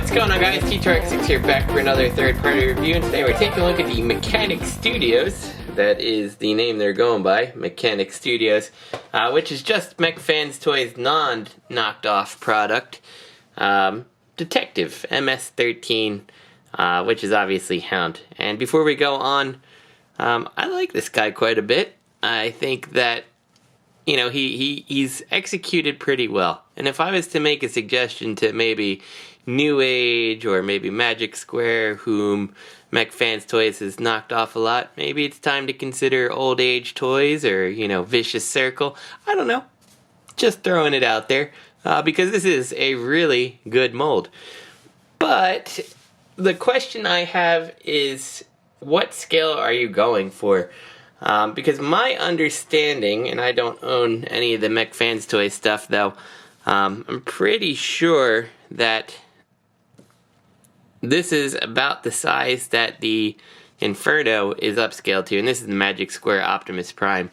What's going on, guys? T2RX6 here, back for another third-party review, and today we're taking a look at the Mechanic Studios. That is the name they're going by, Mechanic Studios, which is just MECHFANSTOYS' non-knocked-off product, Detective, MS-13, which is obviously Hound. And before we go on, I like this guy quite a bit. I think that, you know, he's executed pretty well. And if I was to make a suggestion to maybe New Age or maybe Magic Square, whom MECHFANSTOYS has knocked off a lot, maybe it's time to consider Old Age Toys or, you know, Vicious Circle. I don't know. Just throwing it out there. Because this is a really good mold. But the question I have is, what scale are you going for? Because my understanding, and I don't own any of the MECHFANSTOYS stuff though, I'm pretty sure that this is about the size that the Inferno is upscaled to, and this is the Magic Square Optimus Prime.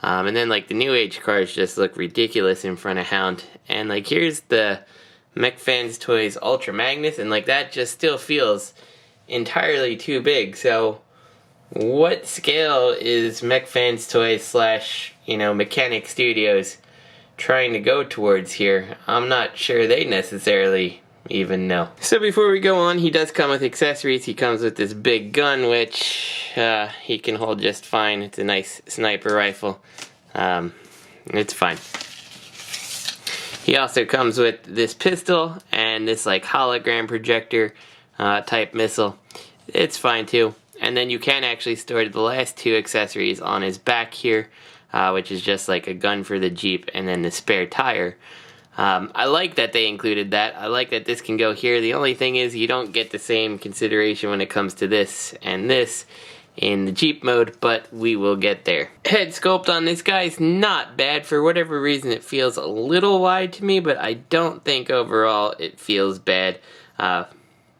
And then like the New Age cards just look ridiculous in front of Hound. And like here's the MECHFANSTOYS Ultra Magnus, and like that just still feels entirely too big. So what scale is MECHFANSTOYS / you know, Mechanic Studios trying to go towards here? I'm not sure they necessarily even know. So before we go on, he does come with accessories. He comes with this big gun, which he can hold just fine. It's a nice sniper rifle. It's fine. He also comes with this pistol and this like hologram projector type missile. It's fine too. And then you can actually store the last two accessories on his back here, which is just like a gun for the Jeep and then the spare tire. I like that they included that. I like that this can go here. The only thing is you don't get the same consideration when it comes to this and this in the Jeep mode, but we will get there. Head sculpt on this guy is not bad. For whatever reason it feels a little wide to me, but I don't think overall it feels bad. I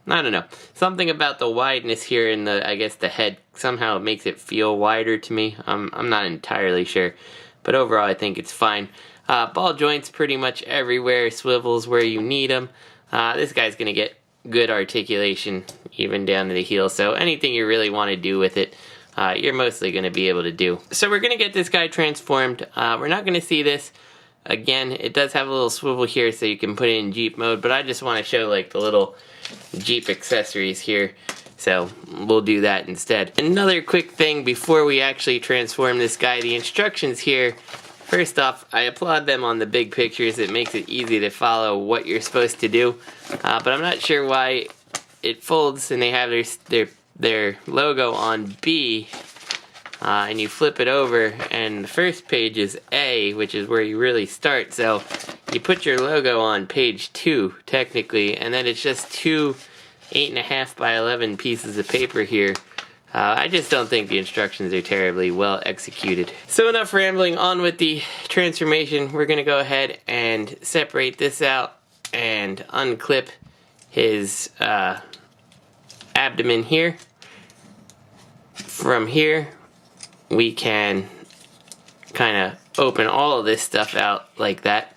don't know. Something about the wideness here in the, I guess the head, somehow makes it feel wider to me. I'm not entirely sure. But overall I think it's fine. Ball joints pretty much everywhere, swivels where you need them. This guy's going to get good articulation even down to the heel, so anything you really want to do with it, you're mostly going to be able to do. So we're going to get this guy transformed. We're not going to see this. Again, it does have a little swivel here so you can put it in Jeep mode, but I just want to show like the little Jeep accessories here. So we'll do that instead. Another quick thing before we actually transform this guy, the instructions here. First off, I applaud them on the big pictures. It makes it easy to follow what you're supposed to do. But I'm not sure why it folds and they have their logo on B. And you flip it over and the first page is A, which is where you really start. So you put your logo on page 2 technically, and then it's just two 8.5 by 11 pieces of paper here. I just don't think the instructions are terribly well executed. So enough rambling, on with the transformation. We're going to go ahead and separate this out and unclip his abdomen here. From here we can kind of open all of this stuff out like that.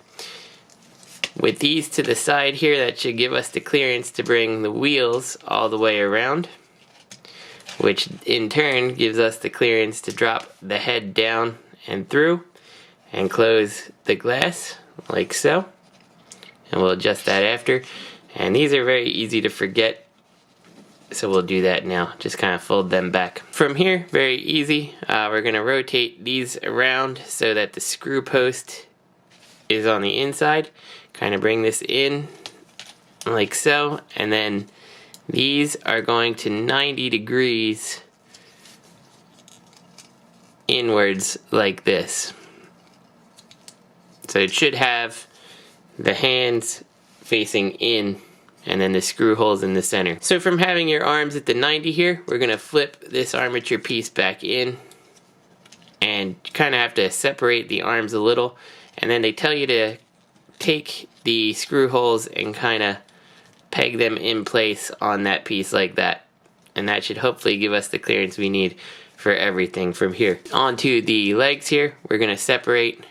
With these to the side here, that should give us the clearance to bring the wheels all the way around, which in turn gives us the clearance to drop the head down and through and close the glass like so. And we'll adjust that after. And these are very easy to forget, so we'll do that now. Just kind of fold them back. From here, very easy. We're going to rotate these around so that the screw post is on the inside. Kind of bring this in like so, and then these are going to 90 degrees inwards like this. So it should have the hands facing in and then the screw holes in the center. So from having your arms at the 90 here, we're going to flip this armature piece back in and kind of have to separate the arms a little. And then they tell you to take the screw holes and kind of peg them in place on that piece like that, and that should hopefully give us the clearance we need for everything from here. Onto the legs here, we're going to separate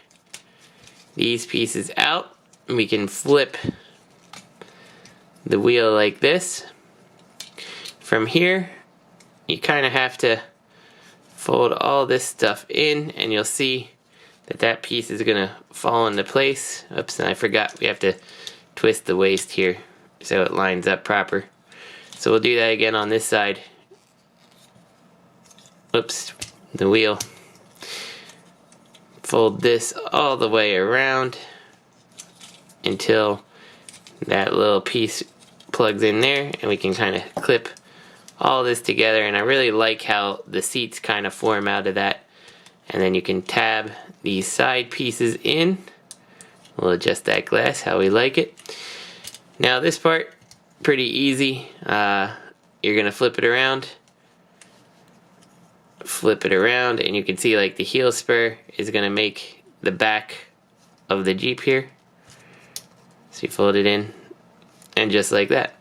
these pieces out, and we can flip the wheel like this. From here, you kind of have to fold all this stuff in, and you'll see that that piece is gonna fall into place. Oops, and I forgot we have to twist the waist here so it lines up proper. So we'll do that again on this side. Oops, the wheel. Fold this all the way around until that little piece plugs in there, and we can kind of clip all this together. And I really like how the seats kind of form out of that. And then you can tab these side pieces in. We'll adjust that glass how we like it. Now this part, pretty easy. You're gonna flip it around, and you can see like the heel spur is gonna make the back of the Jeep here. So you fold it in, and just like that.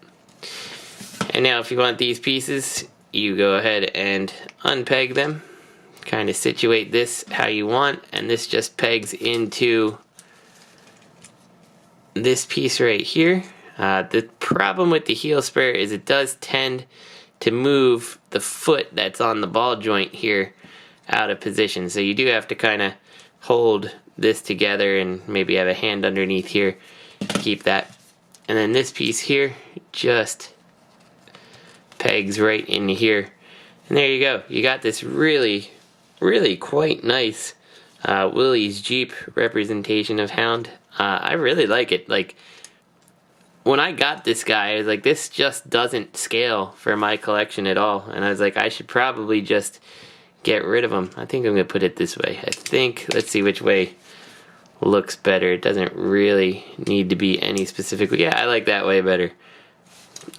And now if you want these pieces, you go ahead and unpeg them. Kind of situate this how you want, and this just pegs into this piece right here. The problem with the heel spur is it does tend to move the foot that's on the ball joint here out of position. So you do have to kind of hold this together and maybe have a hand underneath here to keep that. And then this piece here just pegs right into here. And there you go. You got this really quite nice Willys Jeep representation of Hound. I really like it. Like, when I got this guy, I was like, this just doesn't scale for my collection at all. And I was like, I should probably just get rid of him. I think I'm going to put it this way. Let's see which way looks better. It doesn't really need to be any specific way. Yeah, I like that way better.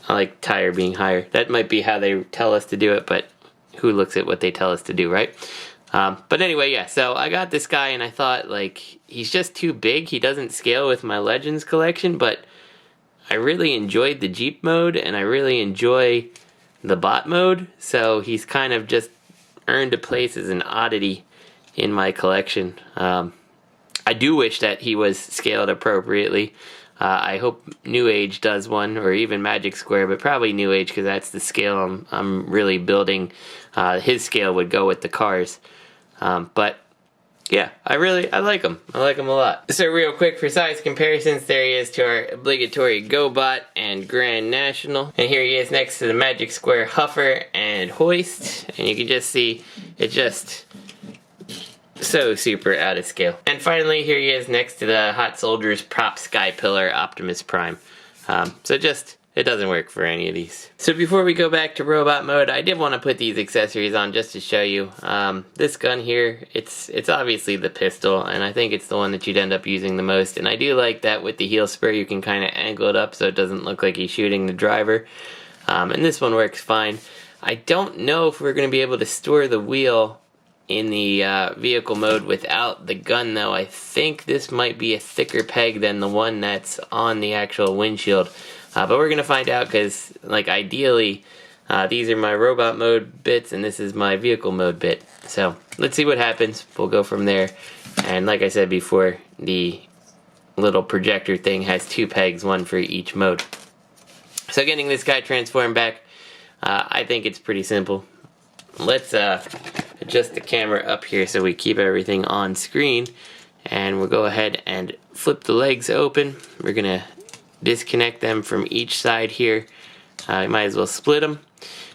I like tire being higher. That might be how they tell us to do it, but who looks at what they tell us to do, right? But anyway, yeah, so I got this guy and I thought, like, he's just too big. He doesn't scale with my Legends collection, but I really enjoyed the Jeep mode and I really enjoy the bot mode, so he's kind of just earned a place as an oddity in my collection. I do wish that he was scaled appropriately. I hope New Age does one, or even Magic Square, but probably New Age because that's the scale I'm really building. His scale would go with the cars. But yeah, I like him. I like him a lot. So real quick, for size comparisons, there he is to our obligatory GoBot and Grand National. And here he is next to the Magic Square Huffer and Hoist. And you can just see, it just so super out of scale. And finally, here he is next to the Hot Soldiers Prop Sky Pillar Optimus Prime. It doesn't work for any of these. So before we go back to robot mode, I did want to put these accessories on just to show you. This gun here, it's obviously the pistol, and I think it's the one that you'd end up using the most. And I do like that with the heel spur, you can kind of angle it up so it doesn't look like he's shooting the driver. And this one works fine. I don't know if we're going to be able to store the wheel in the vehicle mode without the gun, though. I think this might be a thicker peg than the one that's on the actual windshield. But we're going to find out because, like, ideally, these are my robot mode bits and this is my vehicle mode bit. So let's see what happens. We'll go from there. And like I said before, the little projector thing has 2 pegs, one for each mode. So getting this guy transformed back, I think it's pretty simple. Let's adjust the camera up here so we keep everything on screen. And we'll go ahead and flip the legs open. We're going to disconnect them from each side here. You might as well split them.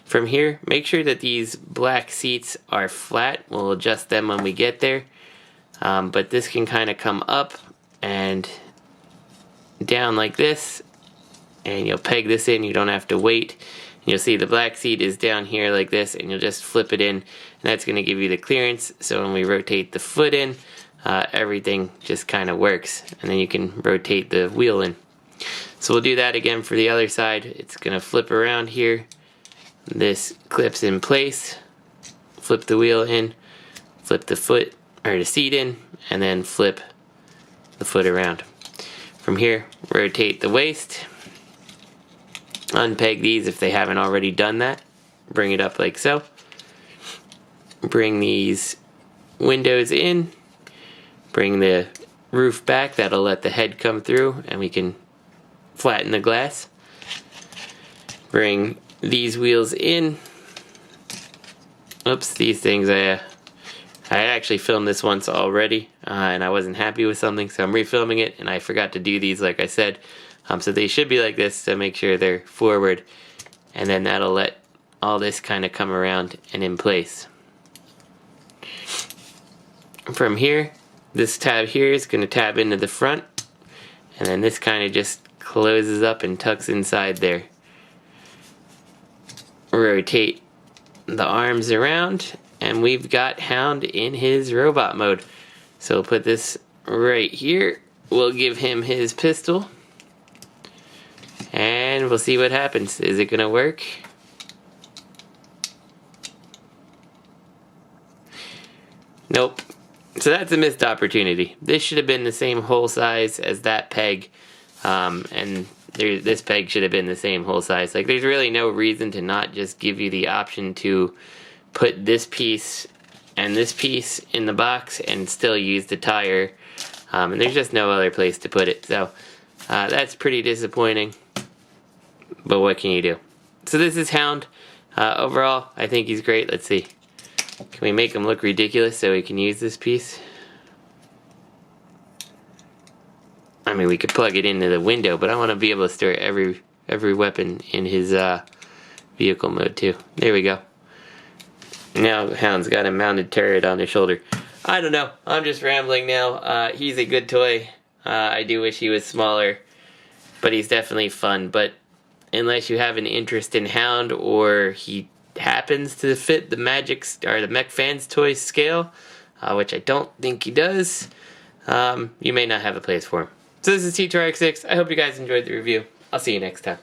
From here, make sure that these black seats are flat. We'll adjust them when we get there. But this can kind of come up and down like this. And you'll peg this in, you don't have to wait. And you'll see the black seat is down here like this, and you'll just flip it in. And that's going to give you the clearance. So when we rotate the foot in, everything just kind of works. And then you can rotate the wheel in. So we'll do that again for the other side. It's going to flip around here. This clips in place. Flip the wheel in. Flip the foot, or the seat in. And then flip the foot around. From here, rotate the waist. Unpeg these if they haven't already done that. Bring it up like so. Bring these windows in. Bring the roof back. That'll let the head come through and we can flatten the glass. bring these wheels in. Oops, these things, I actually filmed this once already, and I wasn't happy with something, so I'm refilming it, and I forgot to do these like I said. So they should be like this to make sure they're forward, and then that'll let all this kind of come around and in place. From here, this tab here is going to tab into the front, and then this kind of just closes up and tucks inside there. Rotate the arms around, and we've got Hound in his robot mode. So we'll put this right here. We'll give him his pistol, and we'll see what happens. Is it gonna work? Nope. So that's a missed opportunity. This should have been the same hole size as that peg, and this peg should have been the same hole size. Like, there's really no reason to not just give you the option to put this piece and this piece in the box and still use the tire, and there's just no other place to put it. So that's pretty disappointing, but what can you do? So this is Hound. Overall, I think he's great. Let's see. Can we make him look ridiculous so we can use this piece? I mean, we could plug it into the window, but I want to be able to store every weapon in his vehicle mode too. There we go. Now Hound's got a mounted turret on his shoulder. I don't know. I'm just rambling now. He's a good toy. I do wish he was smaller, but he's definitely fun. But unless you have an interest in Hound, or he happens to fit the MECHFANSTOYS scale, which I don't think he does, you may not have a place for him. So this is T2RX6. I hope you guys enjoyed the review. I'll see you next time.